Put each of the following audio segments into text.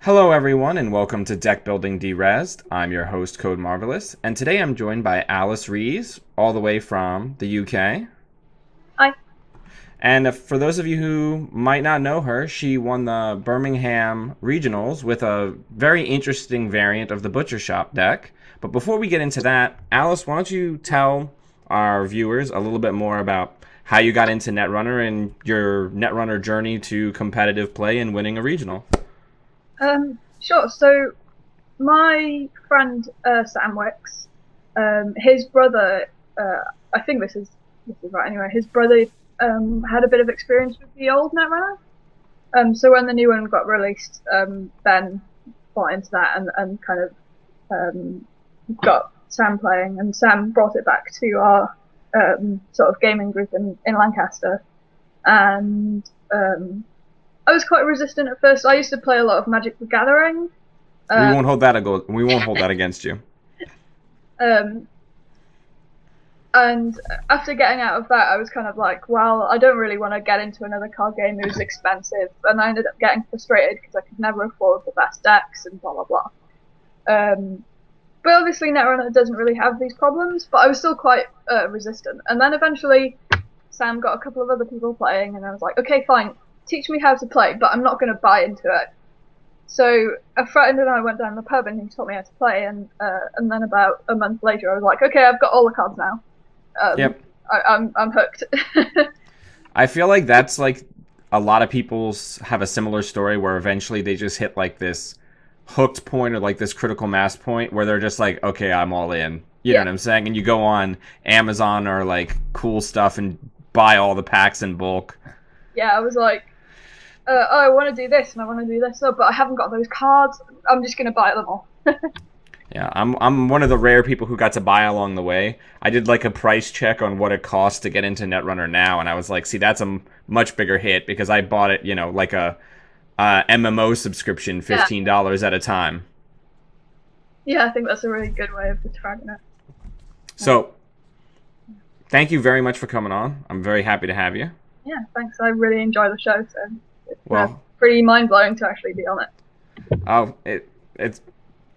Hello everyone and welcome to Deckbuilding Derezzed. I'm your host CodeMarvelous, and today I'm joined by Alice Rees, all the way from the UK. Hi. And for those of you who might not know her, she won the Birmingham Regionals with a very interesting variant of the butchershop deck. But before we get into that, Alice, why don't you tell our viewers a little bit more about how you got into Netrunner and your Netrunner journey to competitive play and winning a regional? Sure. So my friend Sam Wicks, his brother, I think this is right anyway. His brother had a bit of experience with the old Netrunner. So when the new one got released, Ben bought into that and kind of got Sam playing, and Sam brought it back to our sort of gaming group in Lancaster, and I was quite resistant at first. I used to play a lot of Magic the Gathering. We won't hold that we won't hold that against you. And after getting out of that, I was kind of like, well, I don't really want to get into another card game. It was expensive, and I ended up getting frustrated because I could never afford the best decks and blah blah blah. But obviously, Netrunner doesn't really have these problems. But I was still quite resistant. And then eventually, Sam got a couple of other people playing, and I was like, okay, fine. Teach me how to play, but I'm not going to buy into it. So a friend and I went down the pub and he taught me how to play, and then about a month later I was like, okay, I've got all the cards now. Yep. I'm hooked. I feel like that's like a lot of people have a similar story where eventually they just hit like this hooked point or like this critical mass point where they're just like, okay, I'm all in. You know what I'm saying? And you go on Amazon or like Cool Stuff and buy all the packs in bulk. Yeah, I was like, I want to do this and I want to do this, but I haven't got those cards. I'm just going to buy them all. Yeah, I'm one of the rare people who got to buy along the way. I did like a price check on what it costs to get into Netrunner now, and I was like, see, that's a much bigger hit because I bought it, like a MMO subscription, $15 at a time. Yeah, I think that's a really good way of describing it. So, thank you very much for coming on. I'm very happy to have you. Yeah, thanks. I really enjoy the show, so it's pretty mind-blowing to actually be on it. Oh, it's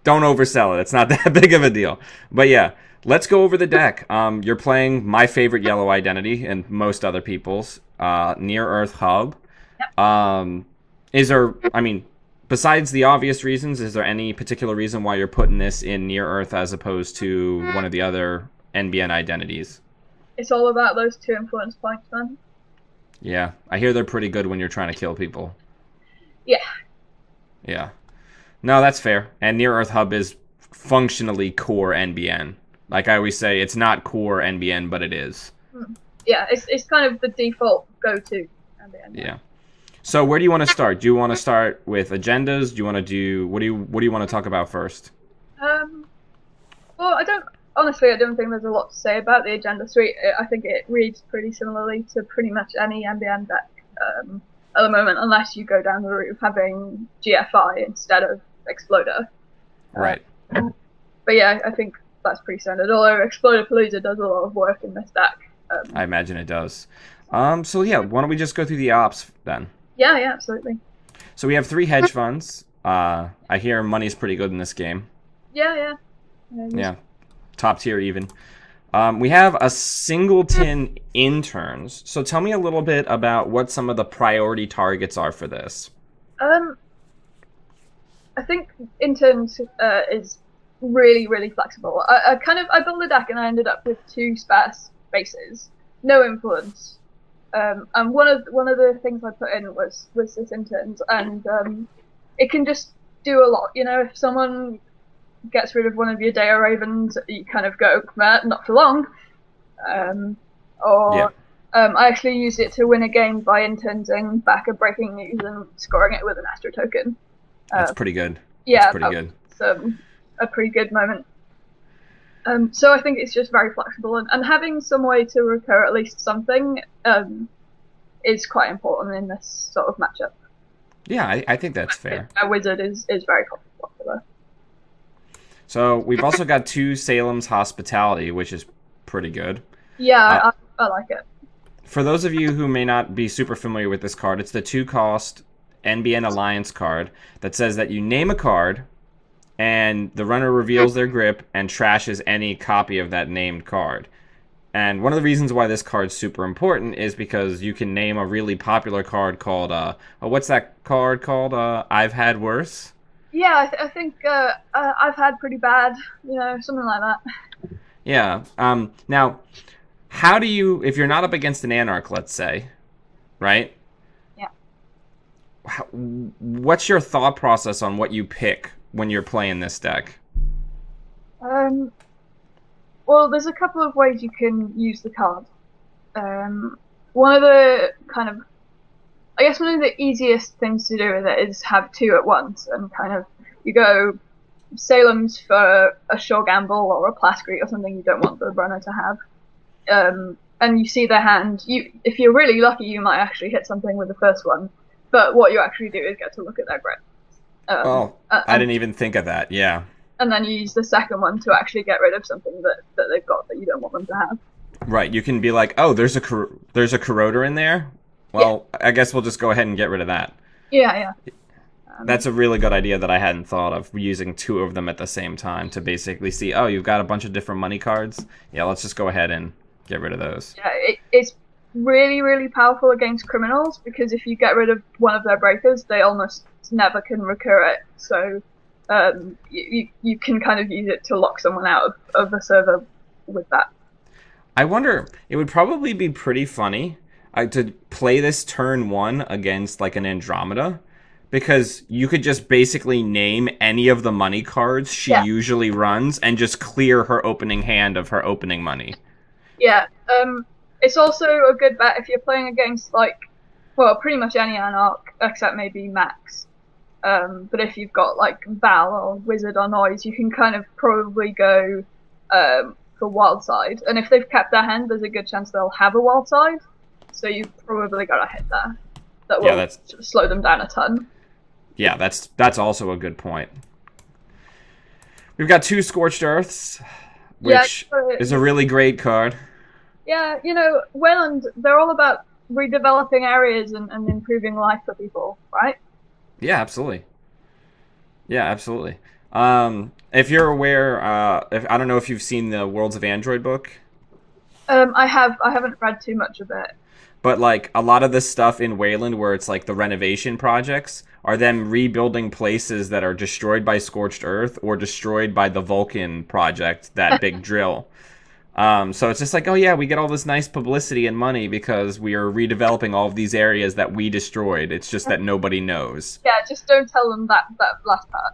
don't oversell it. It's not that big of a deal. But yeah, let's go over the deck. You're playing my favorite yellow identity and most other people's, Near Earth Hub. Yep. Besides the obvious reasons, is there any particular reason why you're putting this in Near Earth as opposed to one of the other NBN identities? It's all about those 2 influence points, man. Yeah, I hear they're pretty good when you're trying to kill people. Yeah. Yeah. No, that's fair. And Near Earth Hub is functionally core NBN. Like I always say, it's not core NBN, but it is. Yeah, it's kind of the default go-to NBN. Yeah. So where do you want to start? Do you want to start with agendas? Do you want to do what do you want to talk about first? Well, I don't think there's a lot to say about the agenda suite. I think it reads pretty similarly to pretty much any NBN deck at the moment, unless you go down the route of having GFI instead of Exploder. Right. But yeah, I think that's pretty standard, although Exploder Palooza does a lot of work in this deck. I imagine it does. So yeah, why don't we just go through the ops then? Yeah, absolutely. So we have 3 hedge funds. I hear money's pretty good in this game. Yeah. Yeah. Top tier even. We have a singleton interns. So tell me a little bit about what some of the priority targets are for this. I think interns is really, really flexible. I built a deck and I ended up with 2 spare spaces, no influence. And one of the things I put in was this interns, and it can just do a lot. If someone gets rid of one of your Deo Ravens, you kind of go, not for long. I actually used it to win a game by internsing back a breaking news and scoring it with an Astro token. That's pretty good. Yeah, that's pretty good. It's a pretty good moment. So I think it's just very flexible, and having some way to recur at least something is quite important in this sort of matchup. Yeah, I think that's fair. A wizard is very popular. So we've also got 2 Salem's Hospitality, which is pretty good. Yeah, I like it. For those of you who may not be super familiar with this card, it's the 2 cost NBN Alliance card that says that you name a card, and the runner reveals their grip and trashes any copy of that named card. And one of the reasons why this card's super important is because you can name a really popular card called, what's that card called? I've Had Worse? Yeah, I think I've had pretty bad, something like that. Yeah. Now, how do you, if you're not up against an Anarch, let's say, right? Yeah. What's your thought process on what you pick when you're playing this deck? Well, there's a couple of ways you can use the card. One of the one of the easiest things to do with it is have two at once, and you go Salem's for a sure gamble or a Plascrete or something you don't want the runner to have. And you see their hand. If you're really lucky, you might actually hit something with the first one. But what you actually do is get to look at their grip. I didn't even think of that. Yeah. And then you use the second one to actually get rid of something that they've got that you don't want them to have. Right. You can be like, oh, there's a corroder in there. Well, yeah. I guess we'll just go ahead and get rid of that. Yeah. That's a really good idea that I hadn't thought of, using two of them at the same time to basically see, oh, you've got a bunch of different money cards. Yeah, let's just go ahead and get rid of those. Yeah, it's really, really powerful against criminals, because if you get rid of one of their breakers, they almost never can recur it. So you can kind of use it to lock someone out of the server with that. I wonder, it would probably be pretty funny to play this turn one against like an Andromeda, because you could just basically name any of the money cards she usually runs and just clear her opening hand of her opening money. Yeah, it's also a good bet if you're playing against pretty much any Anarch except maybe Max. But if you've got like Val or Wizard or Noise, you can kind of probably go for Wild Side. And if they've kept their hand, there's a good chance they'll have a Wild Side. So you've probably got a hit there that will slow them down a ton. Yeah, that's also a good point. We've got two Scorched Earths, which is a really great card. Yeah, Wayland, they're all about redeveloping areas and improving life for people, right? Yeah, absolutely. If you're aware, I don't know if you've seen the Worlds of Android book. I haven't read too much of it. But like a lot of the stuff in Wayland where it's like the renovation projects are them rebuilding places that are destroyed by Scorched Earth or destroyed by the Vulcan project, that big drill. So it's just like, oh yeah, we get all this nice publicity and money because we are redeveloping all of these areas that we destroyed. It's just that nobody knows. Yeah, just don't tell them that last part.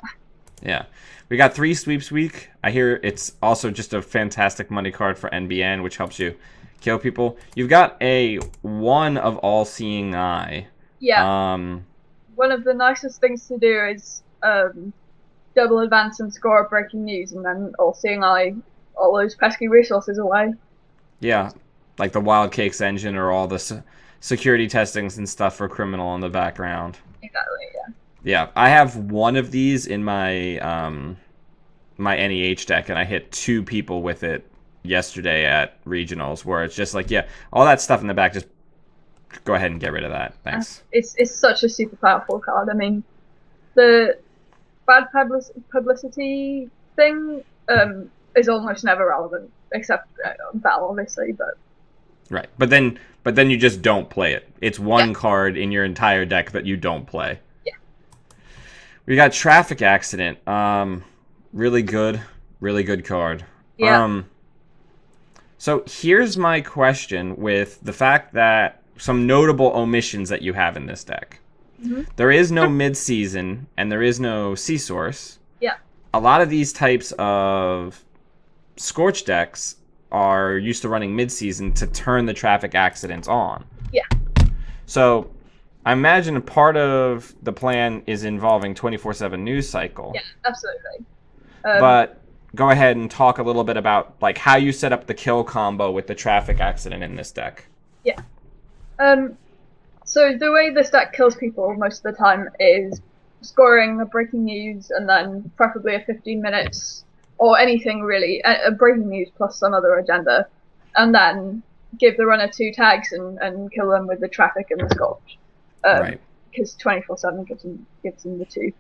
Yeah. We got 3 Sweeps Week. I hear it's also just a fantastic money card for NBN, which helps you kill people. You've got a 1 of All-Seeing Eye. Yeah. One of the nicest things to do is double advance and score a breaking news, and then All-Seeing Eye all those pesky resources away. Yeah, like the Wild Cakes engine or all the security testings and stuff for criminal in the background. Exactly, yeah. Yeah, I have 1 of these in my my NEH deck, and I hit 2 people with it yesterday at regionals, where it's just like, yeah, all that stuff in the back, just go ahead and get rid of that. Thanks. It's such a super powerful card. I mean, the bad publicity thing is almost never relevant, except Val, obviously, but... Right, but then you just don't play it. It's 1 card in your entire deck that you don't play. Yeah. We got Traffic Accident. Really good card. Yeah. So here's my question with the fact that some notable omissions that you have in this deck. Mm-hmm. There is no mid-season, and there is no C-Source. Yeah. A lot of these types of Scorch decks are used to running mid-season to turn the Traffic Accidents on. Yeah. So I imagine part of the plan is involving 24/7 news cycle. Yeah, absolutely. But go ahead and talk a little bit about like how you set up the kill combo with the Traffic Accident in this deck. Yeah. So the way this deck kills people most of the time is scoring a breaking news and then preferably a 15 minutes or anything really, a breaking news plus some other agenda, and then give the runner 2 tags and kill them with the Traffic and the Scorch. Right. because 24/7 gives them the 2.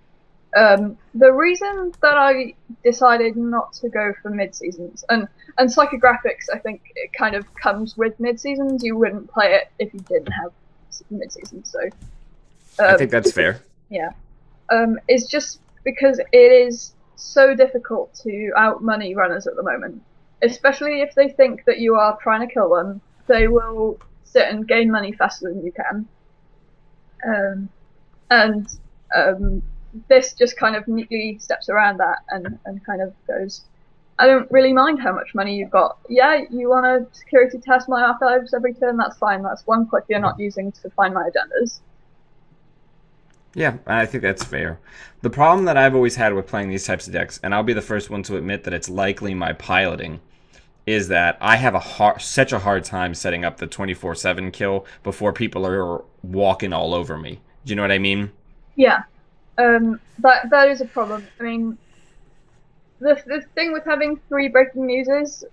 The reason that I decided not to go for mid-seasons, and psychographics, I think it kind of comes with mid-seasons. You wouldn't play it if you didn't have mid-seasons. So I think that's fair. Yeah. It's just because it is so difficult to outmoney runners at the moment, especially if they think that you are trying to kill them. They will sit and gain money faster than you can. This just kind of neatly steps around that and kind of goes, I don't really mind how much money you've got. Yeah, you want to security test my archives every turn, that's fine. That's 1 click you're not using to find my agendas. Yeah, I think that's fair. The problem that I've always had with playing these types of decks, and I'll be the first one to admit that it's likely my piloting, is that I have such a hard time setting up the 24/7 kill before people are walking all over me. Do you know what I mean? Yeah. That is a problem. I mean, the thing with having 3 breaking news is,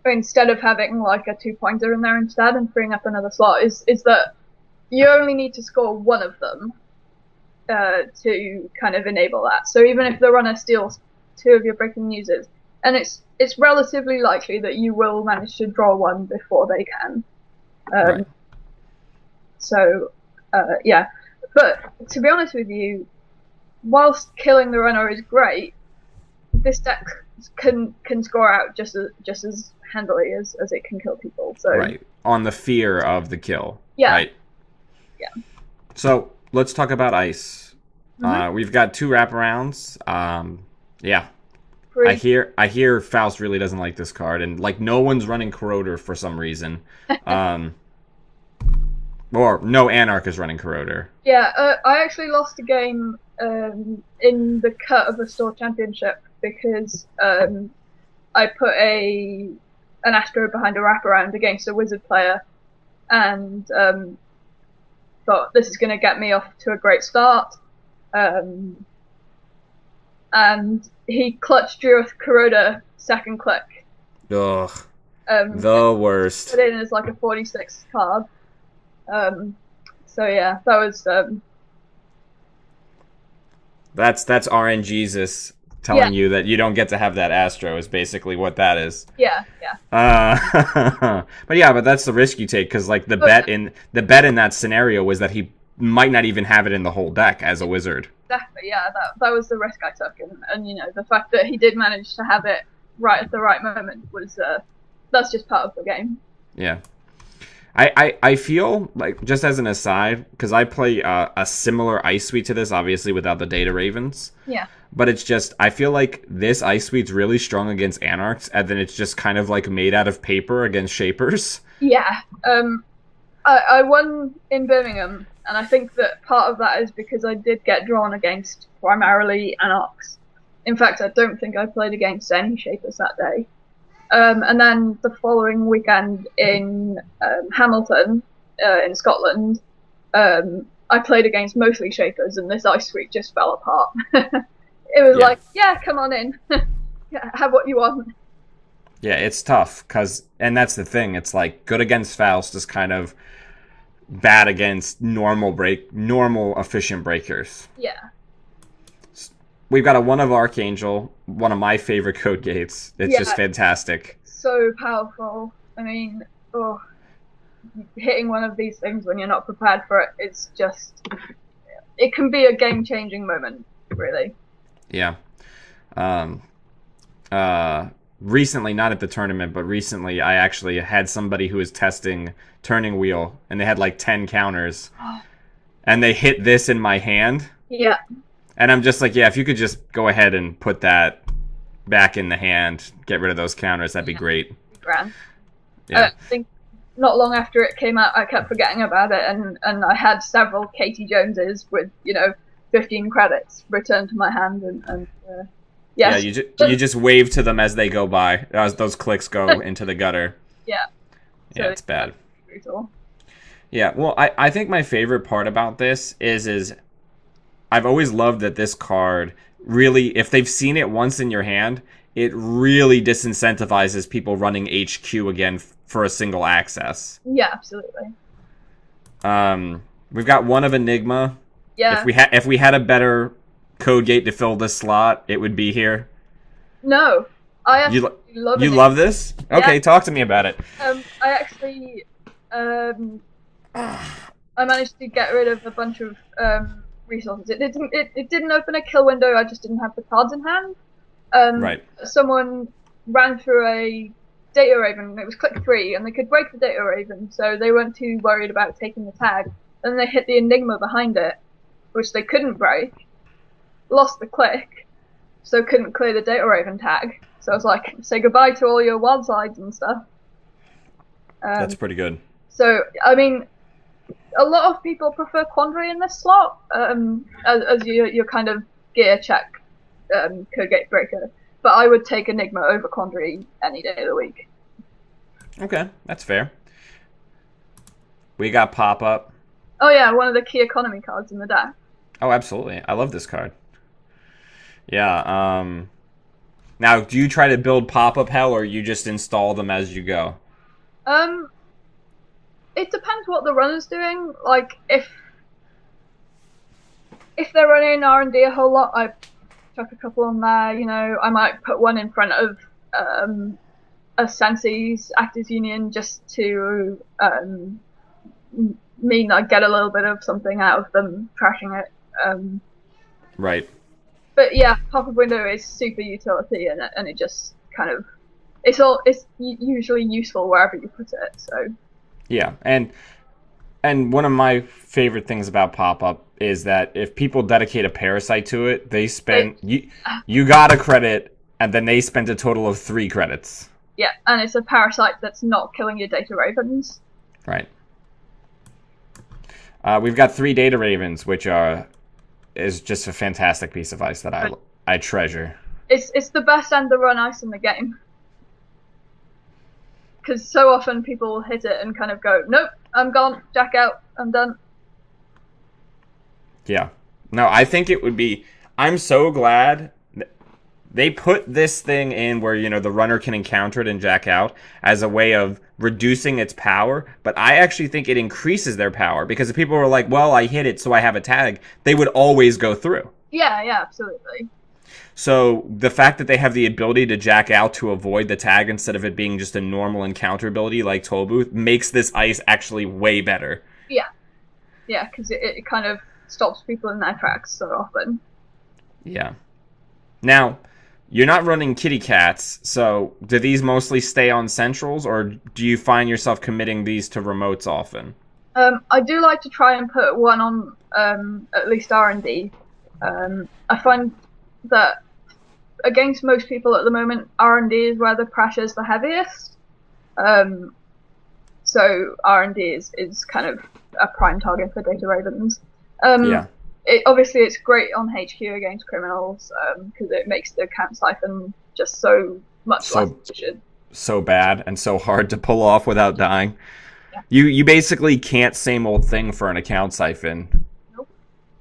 instead of having like a 2-pointer in there instead and freeing up another slot, is that you only need to score 1 of them to kind of enable that. So even if the runner steals 2 of your breaking newses, and it's relatively likely that you will manage to draw 1 before they can. Right. So, yeah. But to be honest with you, whilst killing the runner is great, this deck can score out just as handily as it can kill people. So right, on the fear of the kill. Yeah. Right. Yeah. So let's talk about ice. Mm-hmm. We've got 2 wraparounds. Yeah. 3. I hear Faust really doesn't like this card, and like no one's running Corroder for some reason. Or no Anarch is running Corroder. Yeah, I actually lost a game in the cut of the store championship because I put an Astro behind a wraparound against a Wizard player, and thought this is going to get me off to a great start. And he clutch drew a Corroder second click. Ugh. The worst. Put it in as like a 46 card. So yeah, that was that's RNGesus telling you that you don't get to have that Astro is basically what that is. Yeah. But that's the risk you take, because like the bet in that scenario was that he might not even have it in the whole deck as a Wizard. Exactly. Yeah, that was the risk I took, and you know, the fact that he did manage to have it right at the right moment was that's just part of the game. Yeah. I feel like, just as an aside, because I play a similar Ice Suite to this, obviously without the Data Ravens. Yeah. But it's just, I feel like this Ice Suite's really strong against Anarchs, and then it's just kind of like made out of paper against Shapers. Yeah. I won in Birmingham, and I think that part of that is because I did get drawn against primarily Anarchs. In fact, I don't think I played against any Shapers that day. And then the following weekend in Hamilton, in Scotland, I played against mostly Shapers, and this Ice Suite just fell apart. It was like, yeah, come on in. Have what you want. Yeah, it's tough, and that's the thing, it's like, good against Faust is kind of bad against normal efficient breakers. Yeah. We've got a 1 of Archangel, one of my favorite code gates. It's just fantastic. So powerful. I mean, hitting one of these things when you're not prepared for it, it's just, it can be a game-changing moment, really. Yeah. Recently, not at the tournament, but recently I actually had somebody who was testing Turning Wheel, and they had like 10 counters, and they hit this in my hand. Yeah. And I'm just like, yeah, if you could just go ahead and put that back in the hand, get rid of those counters, that'd be great. Grand. Yeah. I think not long after it came out, I kept forgetting about it, and I had several Katie Joneses with, 15 credits returned to my hand, and yeah, you just wave to them as they go by. As those clicks go into the gutter. Yeah. Yeah, it's bad. Brutal. Yeah, well, I think my favorite part about this is I've always loved that this card really, if they've seen it once in your hand, it really disincentivizes people running HQ again for a single access. Yeah, absolutely. We've got one of Enigma. Yeah. If we had a better code gate to fill this slot, it would be here. No, I You actually love you it. love this? Yeah. Okay, talk to me about it. I actually I managed to get rid of a bunch of resources. It didn't open a kill window. I just didn't have the cards in hand. Right. Someone ran through a data raven. It was click 3, and they could break the data raven, so they weren't too worried about taking the tag. Then they hit the Enigma behind it, which they couldn't break. Lost the click, so couldn't clear the data raven tag. So I was like, say goodbye to all your wild slides and stuff. That's pretty good. So I mean, a lot of people prefer Quandary in this slot, as your kind of gear check code gate breaker. But I would take Enigma over Quandary any day of the week. Okay, that's fair. We got pop up. Oh yeah, one of the key economy cards in the deck. Oh, absolutely. I love this card. Yeah. Now, do you try to build pop up hell, or you just install them as you go? It depends what the runner's doing. Like if they're running R&D a whole lot, I chuck a couple on there. You know, I might put one in front of a Sensi's Actors Union just to mean I get a little bit of something out of them trashing it. Right. But yeah, pop-up window is super utility, and it just kind of it's usually useful wherever you put it. So yeah, and one of my favorite things about pop up is that if people dedicate a parasite to it, they spend you got a credit, and then they spend a total of 3 credits. Yeah, and it's a parasite that's not killing your data ravens. Right. We've got 3 data ravens, which is just a fantastic piece of ice that I treasure. It's the best end the run ice in the game. Because so often people will hit it and kind of go, nope, I'm gone, jack out, I'm done. Yeah. No, I think it would be... I'm so glad they put this thing in where, you know, the runner can encounter it and jack out as a way of reducing its power, but I actually think it increases their power, because if people were like, well, I hit it, so I have a tag, they would always go through. Yeah, absolutely. So the fact that they have the ability to jack out to avoid the tag instead of it being just a normal encounter ability like Toll Booth makes this ice actually way better. Yeah, because it kind of stops people in their tracks so often. Yeah. Now, you're not running kitty cats, so do these mostly stay on centrals, or do you find yourself committing these to remotes often? I do like to try and put one on at least R&D. I find that against most people at the moment, R&D is where the pressure's the heaviest. So R&D is kind of a prime target for data ravens. Yeah. Obviously, it's great on HQ against criminals because it makes the count siphon just so much less efficient. So bad and so hard to pull off without dying. Yeah. You basically can't same old thing for an account siphon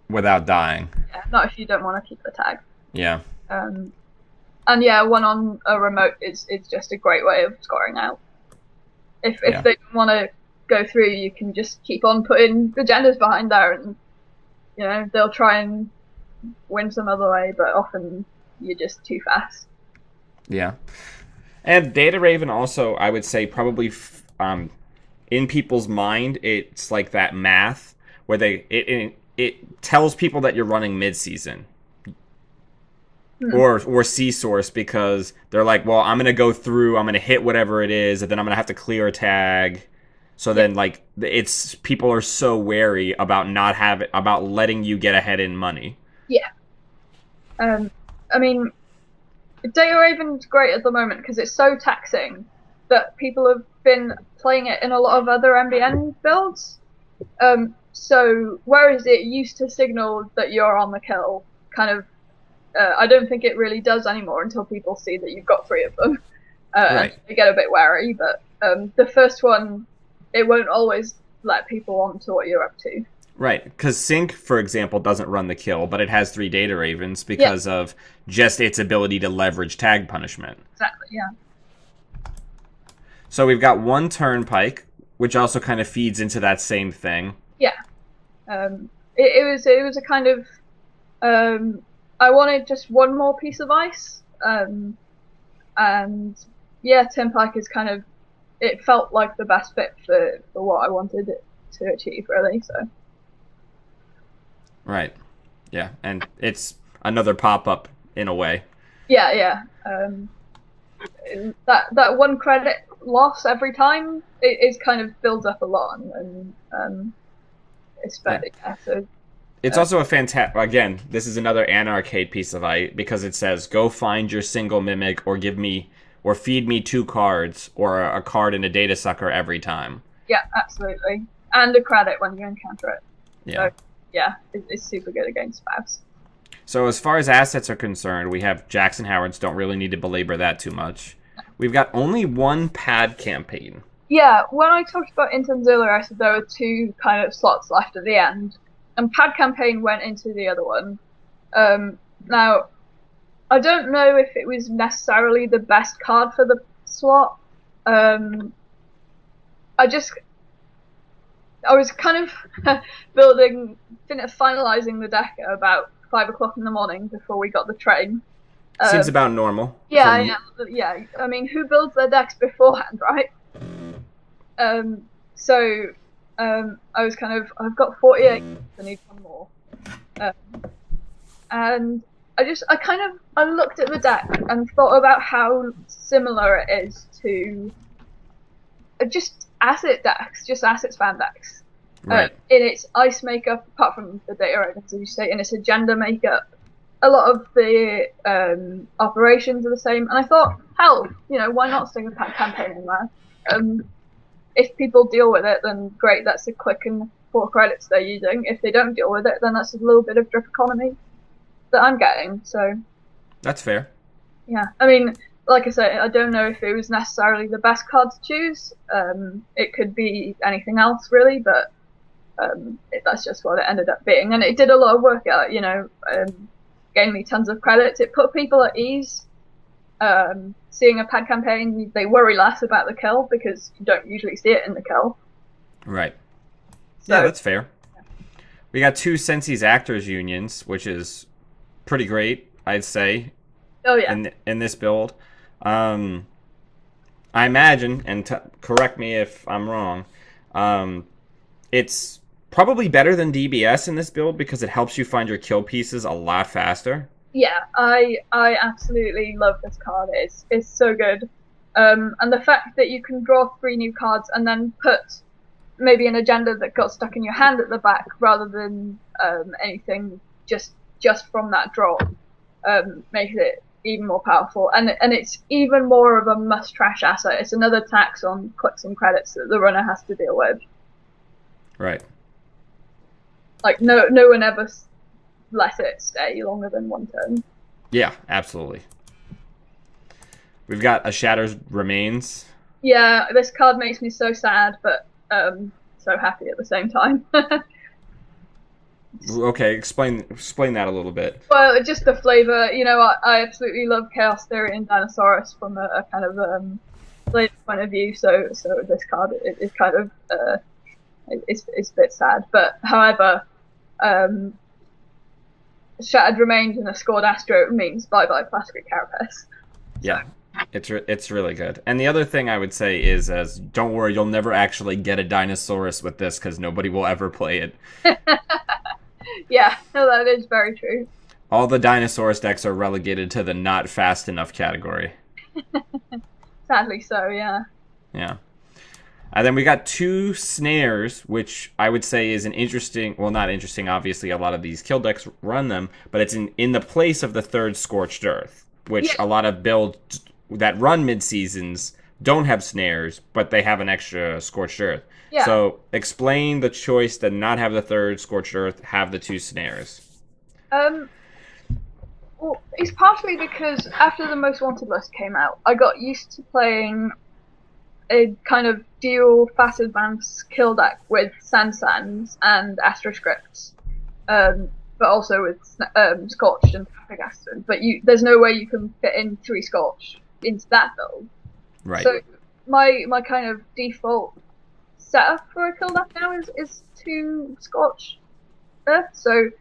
without dying. Yeah, not if you don't want to keep the tag. Yeah. And yeah, one on a remote is just a great way of scoring out. If they don't want to go through, you can just keep on putting agendas behind there, and you know they'll try and win some other way, but often you're just too fast. Yeah. And Data Raven also, I would say, probably in people's mind, it's like that math where it tells people that you're running mid-season. Or C-source, because they're like, well, I'm going to go through, I'm going to hit whatever it is, and then I'm going to have to clear a tag. So then, like, it's people are so wary about about letting you get ahead in money. Yeah. I mean, Data Raven's great at the moment because it's so taxing that people have been playing it in a lot of other MBN builds. So whereas it used to signal that you're on the kill, kind of, I don't think it really does anymore until people see that you've got 3 of them. Right. They get a bit wary, but the first one, it won't always let people on to what you're up to. Right, because Sync, for example, doesn't run the kill, but it has 3 Data Ravens because of just its ability to leverage tag punishment. Exactly, yeah. So we've got 1 Turnpike, which also kind of feeds into that same thing. Yeah. It was a kind of I wanted just one more piece of ice, and yeah, Turnpike is kind of, it felt like the best fit for what I wanted it to achieve, really. So Right. Yeah, and it's another pop-up in a way. yeah. That one credit loss every time it kind of builds up a lot, and it's Yeah. yeah. So It's also a fantastic. Again, this is another Anarcade piece of art because it says, "Go find your single mimic, or give me, or feed me 2 cards, or a card and a data sucker every time." yeah, absolutely, and a credit when you encounter it. Yeah. So yeah, it's super good against spabs. So as far as assets are concerned, we have Jackson Howards. Don't really need to belabor that too much. We've got only one pad campaign. Yeah, when I talked about interns earlier, I said there were 2 kind of slots left at the end, and Pad Campaign went into the other one. Now, I don't know if it was necessarily the best card for the slot. I was kind of finalizing the deck at about 5 o'clock in the morning before we got the train. Seems about normal. Yeah. I mean, who builds their decks beforehand, right? So I was kind of, I've got 48, I need one more. And I looked at the deck and thought about how similar it is to just asset decks, just asset spam decks. Right. In its ice makeup, apart from the data items, as you say, in its agenda makeup, a lot of the operations are the same. And I thought, hell, why not stick a Pad Campaign in there? If people deal with it, then great, that's a click and 4 credits they're using. If they don't deal with it, then that's a little bit of drip economy that I'm getting. So that's fair. Yeah, I mean, like I say, I don't know if it was necessarily the best card to choose. It could be anything else, really, but that's just what it ended up being. And it did a lot of work out, gave me tons of credits. It put people at ease. Seeing a Pad Campaign, they worry less about the kill because you don't usually see it in the kill. Right. So, yeah, that's fair. Yeah. We got 2 Sensi's Actors Unions, which is pretty great, I'd say. Oh yeah. In this build, I imagine, and correct me if I'm wrong, it's probably better than DBS in this build because it helps you find your kill pieces a lot faster. Yeah, I absolutely love this card. It's so good, and the fact that you can draw 3 new cards and then put maybe an agenda that got stuck in your hand at the back rather than anything just from that draw makes it even more powerful, and it's even more of a must trash asset. It's another tax on clicks and credits that the runner has to deal with. Right. Like no one ever let it stay longer than 1 turn. Yeah, absolutely. We've got A Shatter's Remains. Yeah, this card makes me so sad, but so happy at the same time. Okay, explain that a little bit. Well, just the flavor. I absolutely love Chaos Theory and Dinosaurus from a kind of flavor point of view. So this card is kind of it's a bit sad, but however, Shattered Remains and a scored Astro means bye Plastic Carapace. Yeah, it's really good. And the other thing I would say is, don't worry, you'll never actually get a Dinosaurus with this because nobody will ever play it. Yeah, no, that is very true. All the Dinosaurus decks are relegated to the not fast enough category. Sadly so, yeah. Yeah. And then we got 2 Snares, which I would say is an interesting, well, not interesting, obviously a lot of these kill decks run them, but it's in the place of the 3rd Scorched Earth, which a lot of builds that run mid-seasons don't have Snares, but they have an extra Scorched Earth. Yeah. So explain the choice to not have the 3rd Scorched Earth, have the 2 Snares. Well, it's partially because after the Most Wanted list came out, I got used to playing a kind of dual fast advance kill deck with Sands and Astroscripts, but also with Scorched and Traffic Acid. But there's no way you can fit in 3 Scorched into that build. Right. So my kind of default setup for a kill deck now is 2 Scorched there. So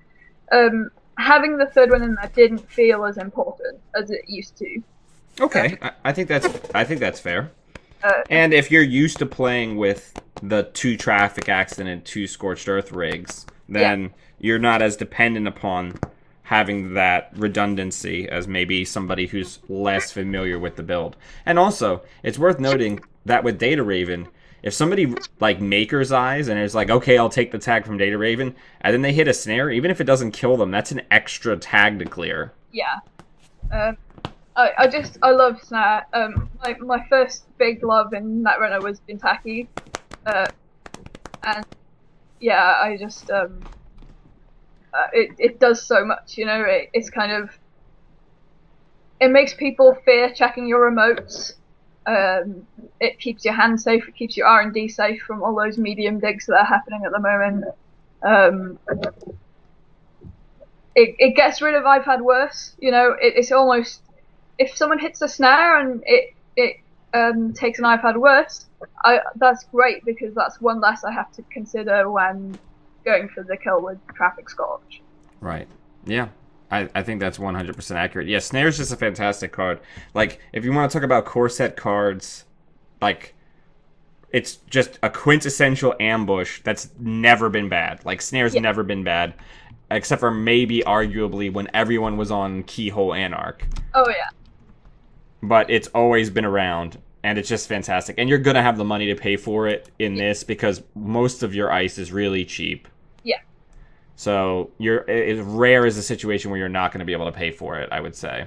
having the third one in there didn't feel as important as it used to. Okay, I think that's fair. Uh, And if you're used to playing with the 2 traffic accident, 2 scorched earth rigs, then you're not as dependent upon having that redundancy as maybe somebody who's less familiar with the build. And also, it's worth noting that with Data Raven, if somebody like Maker's Eyes and is like, okay, I'll take the tag from Data Raven, and then they hit a snare, even if it doesn't kill them, that's an extra tag to clear. Yeah. I love snare. My first big love in Netrunner was Jintaki. And yeah, I just it does so much, you know. It's kind of, it makes people fear checking your remotes. It keeps your hand safe. It keeps your R&D safe from all those medium digs that are happening at the moment. It gets rid of I've had worse. You know, it's almost, if someone hits a snare and it takes an I've had worse, that's great, because that's one less I have to consider when going for the kill with Traffic Scorch. Right. Yeah. I think that's 100% accurate. Yeah, Snare's just a fantastic card. Like, if you want to talk about core set cards, like, it's just a quintessential ambush that's never been bad. Like, Snare's never been bad, except for maybe arguably when everyone was on Keyhole Anarch. Oh, yeah. But it's always been around, and it's just fantastic. And you're going to have the money to pay for it in this, because most of your ice is really cheap. Yeah. So it's rare is a situation where you're not going to be able to pay for it, I would say.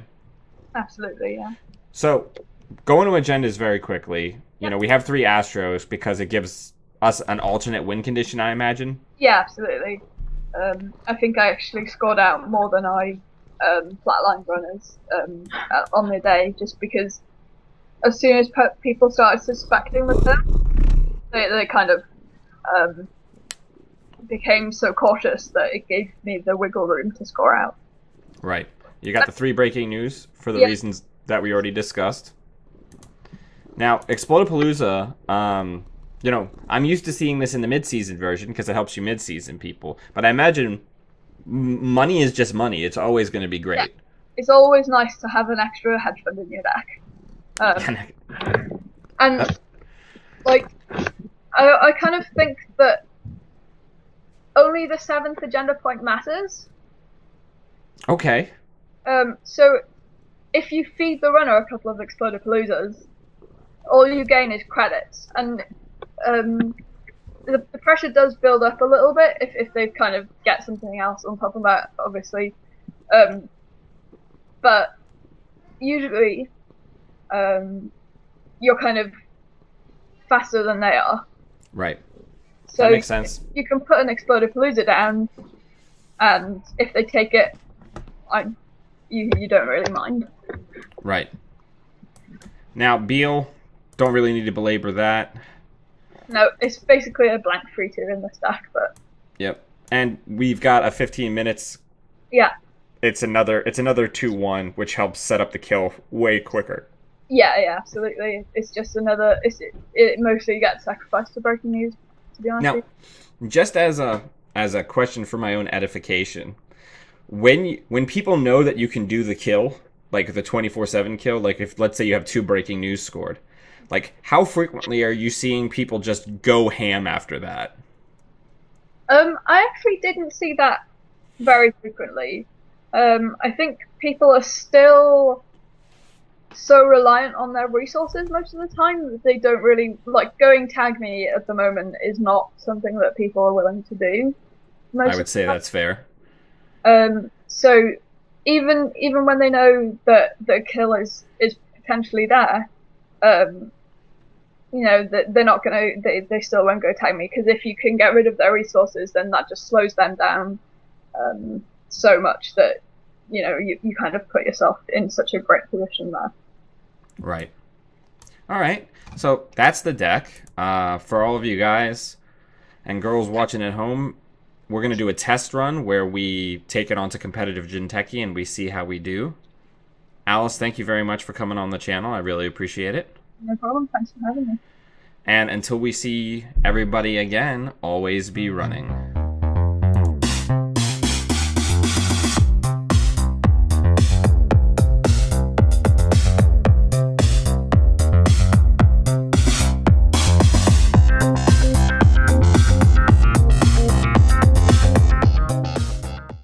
Absolutely, yeah. So going to agendas very quickly. You know, we have 3 Astros because it gives us an alternate win condition, I imagine. Yeah, absolutely. I think I actually scored out more than I flatlined runners on the day, just because as soon as people started suspecting the turn, they kind of became so cautious that it gave me the wiggle room to score out. Right. You got the 3 breaking news for the reasons that we already discussed. Now, Explodapalooza, you know, I'm used to seeing this in the mid-season version because it helps you mid-season people. But I imagine money is just money. It's always going to be great. Yeah. It's always nice to have an extra hedge fund in your deck. And, like, I kind of think that only the 7th agenda point matters. Okay. So if you feed the runner a couple of Explodapaloozas, all you gain is credits, and the pressure does build up a little bit if they kind of get something else on top of that, obviously. But usually you're kind of faster than they are. Right. So that makes sense. You can put an Explodapalooza down, and if they take it, you don't really mind. Right. Now, Beal, don't really need to belabor that. No, it's basically a blank 3-2 in the stack, but... Yep. And we've got a 15 minutes. Yeah. It's another 2-1, which helps set up the kill way quicker. Yeah, absolutely. It's just another... It mostly gets sacrificed to breaking news, to be honest now, with you. Just as a question for my own edification, when people know that you can do the kill, like the 24/7 kill, like if, let's say, you have 2 breaking news scored, like, how frequently are you seeing people just go ham after that? I actually didn't see that very frequently. I think people are still so reliant on their resources most of the time that they don't really, like, going tag me at the moment is not something that people are willing to do. I would say that's fair. So even when they know that the kill is potentially there, you know, they're not gonna, they still won't go tag me, because if you can get rid of their resources, then that just slows them down so much that, you know, you kind of put yourself in such a great position there. Right. All right. So that's the deck. For all of you guys and girls watching at home, we're going to do a test run where we take it onto competitive Jinteki and we see how we do. Alice, thank you very much for coming on the channel. I really appreciate it. No problem. Thanks for having me. And until we see everybody again, always be running.